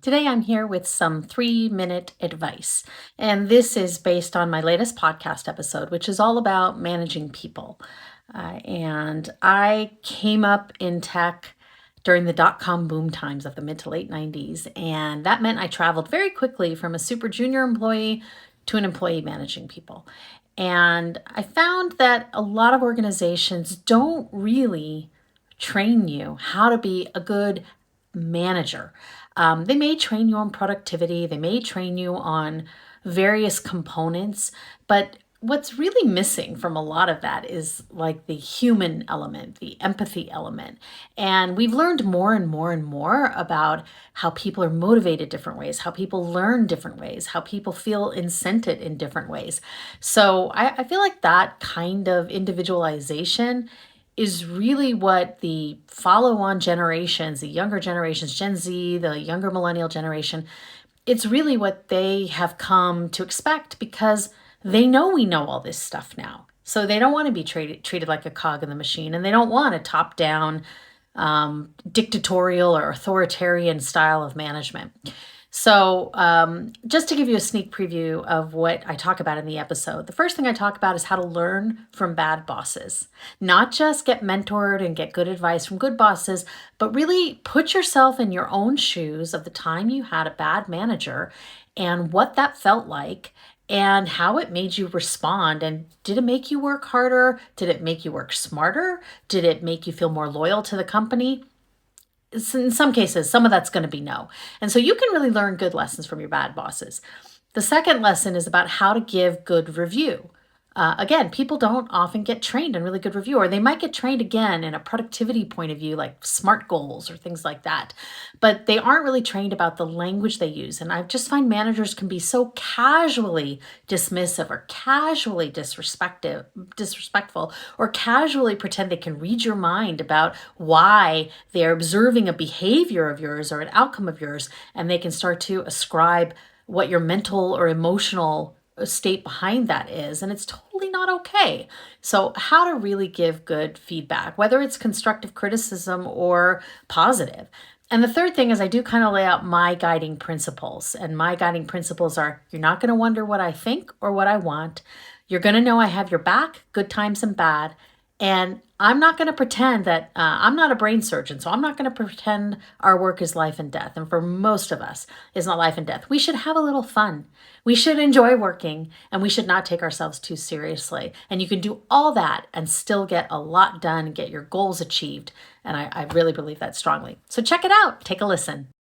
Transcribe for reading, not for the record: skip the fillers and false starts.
Today, I'm here with some 3-minute advice. And this is based on my latest podcast episode, which is all about managing people. And I came up in tech during the dot-com boom times of the mid to late 90s. And that meant I traveled very quickly from a super junior employee to an employee managing people. And I found that a lot of organizations don't really train you how to be a good manager. They may train you on productivity, they may train you on various components, but what's really missing from a lot of that is like the human element, the empathy element. And we've learned more and more and more about how people are motivated different ways, how people learn different ways, how people feel incented in different ways. So I feel like that kind of individualization is really what the follow on generations, the younger generations, Gen Z, the younger millennial generation, it's really what they have come to expect because they know we know all this stuff now. So they don't want to be treated like a cog in the machine, and they don't want a top down, dictatorial or authoritarian style of management. So, just to give you a sneak preview of what I talk about in the episode, the first thing I talk about is how to learn from bad bosses. Not just get mentored and get good advice from good bosses, but really put yourself in your own shoes of the time you had a bad manager and what that felt like and how it made you respond. And did it make you work harder? Did it make you work smarter? Did it make you feel more loyal to the company? In some cases, some of that's going to be no. And so you can really learn good lessons from your bad bosses. The second lesson is about how to give good review. Again, people don't often get trained in really good review, or they might get trained again in a productivity point of view, like SMART goals or things like that. But they aren't really trained about the language they use. And I just find managers can be so casually dismissive or casually disrespectful, or casually pretend they can read your mind about why they're observing a behavior of yours or an outcome of yours, and they can start to ascribe what your mental or emotional state behind that is, and it's totally not okay. So how to really give good feedback, whether it's constructive criticism or positive. And the third thing is I do kind of lay out my guiding principles, and my guiding principles are: you're not going to wonder what I think or what I want. You're going to know I have your back, good times and bad. And I'm not going to pretend that I'm not a brain surgeon, so I'm not going to pretend our work is life and death. And for most of us, it's not life and death. We should have a little fun. We should enjoy working, and we should not take ourselves too seriously. And you can do all that and still get a lot done and get your goals achieved. And I really believe that strongly. So check it out. Take a listen.